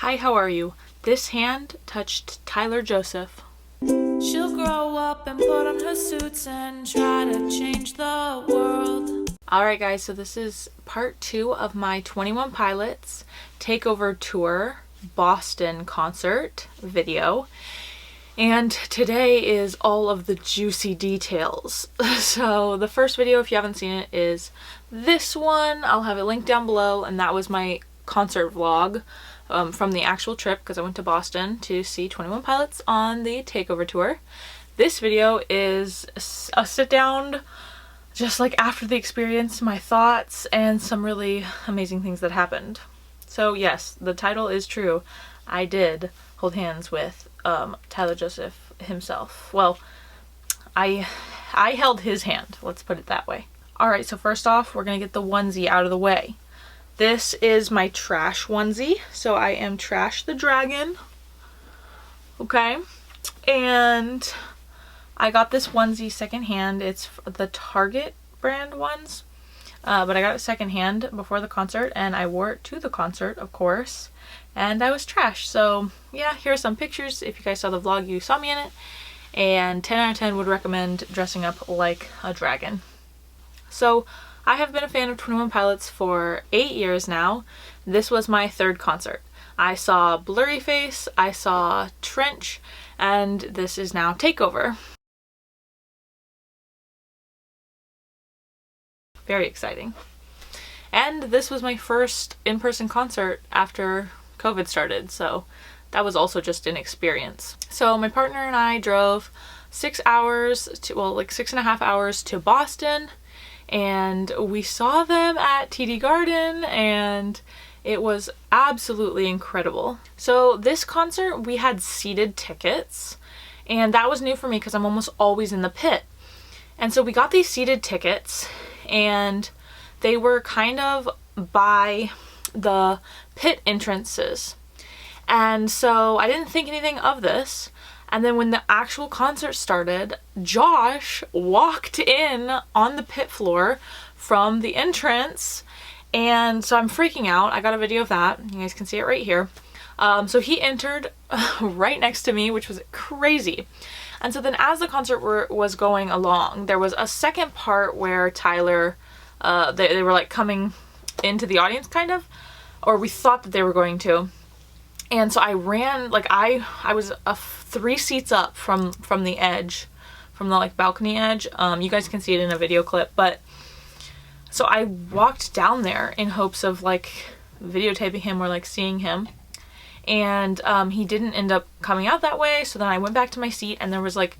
Hi, how are you? This hand touched Tyler Joseph. She'll grow up and put on her suits and try to change the world. Alright guys, so this is part 2 of my 21 Pilots Takeover Tour Boston concert video. And today is all of the juicy details. So the first video, if you haven't seen it, is this one. I'll have it linked down below, and that was my concert vlog from the actual trip, because I went to Boston to see 21 Pilots on the Takeover Tour. This video is a sit down, just like after the experience, my thoughts, and some really amazing things that happened. So yes, the title is true. I did hold hands with Tyler Joseph himself. Well, I held his hand, let's put it that way. Alright, so first off, we're gonna get the onesie out of the way. This is my trash onesie, so I am Trash the Dragon. Okay, and I got this onesie secondhand. It's the Target brand ones, but I got it secondhand before the concert, and I wore it to the concert, of course, and I was trash. So yeah, here are some pictures. If you guys saw the vlog, you saw me in it, and 10 out of 10 would recommend dressing up like a dragon. So I have been a fan of 21 Pilots for 8 years now. This was my third concert. I saw Blurryface, I saw Trench, and this is now Takeover. Very exciting. And this was my first in-person concert after COVID started, so that was also just an experience. So my partner and I drove 6 hours to, well, like 6.5 hours to Boston, and we saw them at TD Garden, and it was absolutely incredible. So this concert, we had seated tickets, and that was new for me because I'm almost always in the pit. And so we got these seated tickets, and they were kind of by the pit entrances. And so I didn't think anything of this. And then when the actual concert started, Josh walked in on the pit floor from the entrance. And so I'm freaking out. I got a video of that. You guys can see it right here. So he entered right next to me, which was crazy. And so then as the concert was going along, there was a second part where Tyler, they were like coming into the audience kind of, or we thought that they were going to. And so I ran, like I was 3 seats up from the edge, from the like balcony edge. You guys can see it in a video clip, but so I walked down there in hopes of like videotaping him or like seeing him. And he didn't end up coming out that way. So then I went back to my seat, and there was like,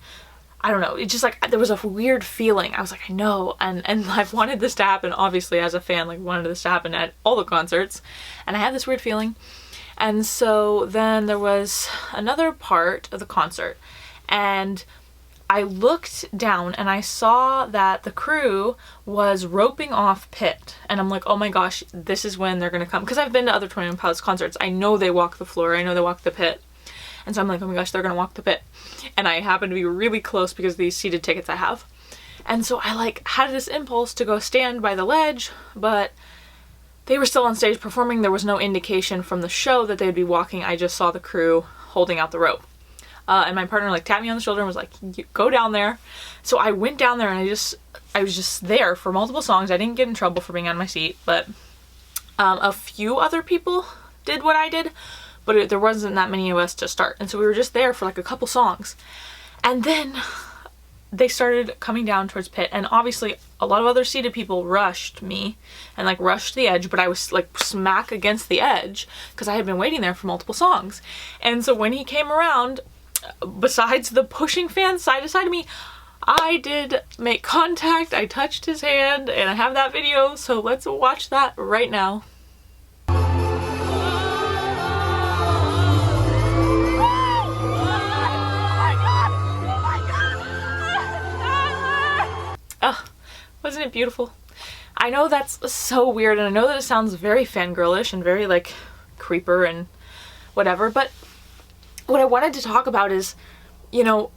I don't know, it just like, there was a weird feeling. I was like, I know, and I've wanted this to happen, obviously, as a fan, like wanted this to happen at all the concerts, and I had this weird feeling. And so then there was another part of the concert, and I looked down and I saw that the crew was roping off pit, and I'm like, oh my gosh, this is when they're gonna come, because I've been to other 21 Pilots concerts. I know they walk the floor, I know they walk the pit, and so I'm like, oh my gosh, they're gonna walk the pit. And I happen to be really close because of these seated tickets I have, and so I like had this impulse to go stand by the ledge, but they were still on stage performing. There was no indication from the show that they'd be walking. I just saw the crew holding out the rope. And my partner like tapped me on the shoulder and was like, go down there. So I went down there, and I was just there for multiple songs. I didn't get in trouble for being on my seat, but a few other people did what I did, but there wasn't that many of us to start. And so we were just there for like a couple songs. And then they started coming down towards pit, and obviously a lot of other seated people rushed me and like rushed the edge, but I was like smack against the edge because I had been waiting there for multiple songs. And so when he came around, besides the pushing fans side to side of me, I did make contact. I touched his hand, and I have that video, so let's watch that right now. Wasn't it beautiful? I know that's so weird, and I know that it sounds very fangirlish and very like creeper and whatever, but what I wanted to talk about is, you know,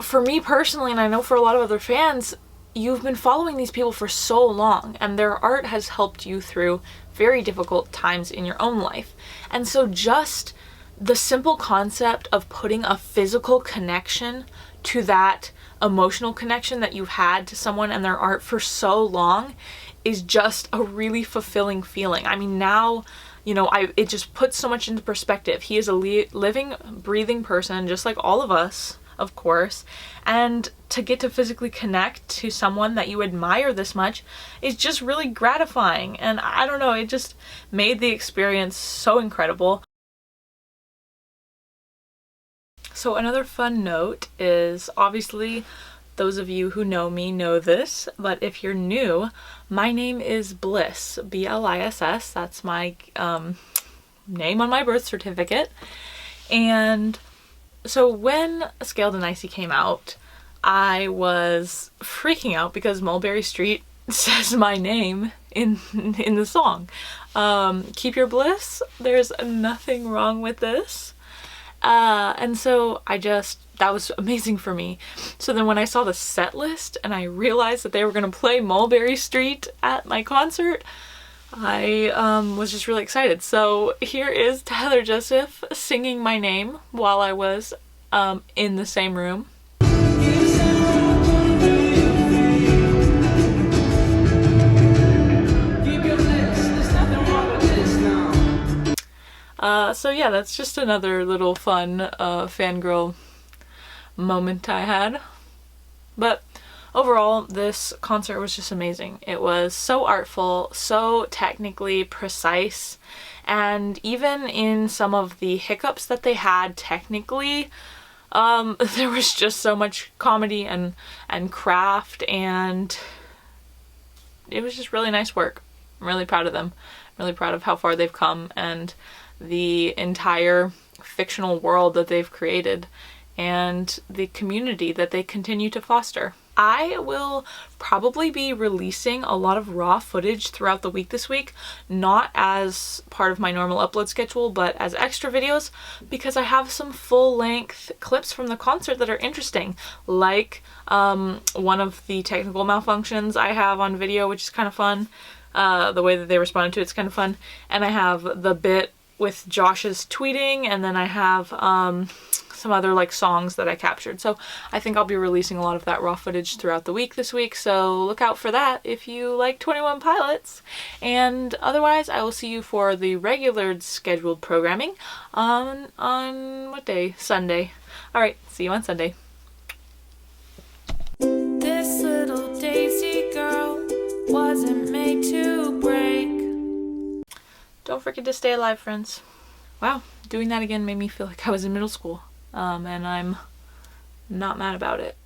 for me personally, and I know for a lot of other fans, you've been following these people for so long, and their art has helped you through very difficult times in your own life. And so just the simple concept of putting a physical connection to that emotional connection that you've had to someone and their art for so long is just a really fulfilling feeling. I mean, now, you know, it just puts so much into perspective. He is a living, breathing person, just like all of us, of course, and to get to physically connect to someone that you admire this much is just really gratifying. And I don't know, it just made the experience so incredible. So another fun note is, obviously those of you who know me know this, but if you're new, my name is Bliss, B-L-I-S-S. That's my name on my birth certificate. And so when Scaled and Icy came out, I was freaking out because Mulberry Street says my name in the song. Keep your bliss. There's nothing wrong with this. And so that was amazing for me. So then when I saw the set list and I realized that they were going to play Mulberry Street at my concert, I was just really excited. So here is Tyler Joseph singing my name while I was in the same room. So yeah, that's just another little fun fangirl moment I had. But overall, this concert was just amazing. It was so artful, so technically precise, and even in some of the hiccups that they had technically, there was just so much comedy and craft, and it was just really nice work. I'm really proud of them. I'm really proud of how far they've come and the entire fictional world that they've created and the community that they continue to foster. I will probably be releasing a lot of raw footage throughout the week this week, not as part of my normal upload schedule, but as extra videos, because I have some full-length clips from the concert that are interesting, like one of the technical malfunctions I have on video, which is kind of fun. The way that they responded to it's kind of fun. And I have the bit with Josh's tweeting, and then I have some other like songs that I captured. So I think I'll be releasing a lot of that raw footage throughout the week this week, so look out for that if you like 21 Pilots. And otherwise, I will see you for the regular scheduled programming on what day? Sunday. Alright, see you on Sunday. This little daisy girl wasn't made to break. Don't forget to stay alive, friends. Wow, doing that again made me feel like I was in middle school, and I'm not mad about it.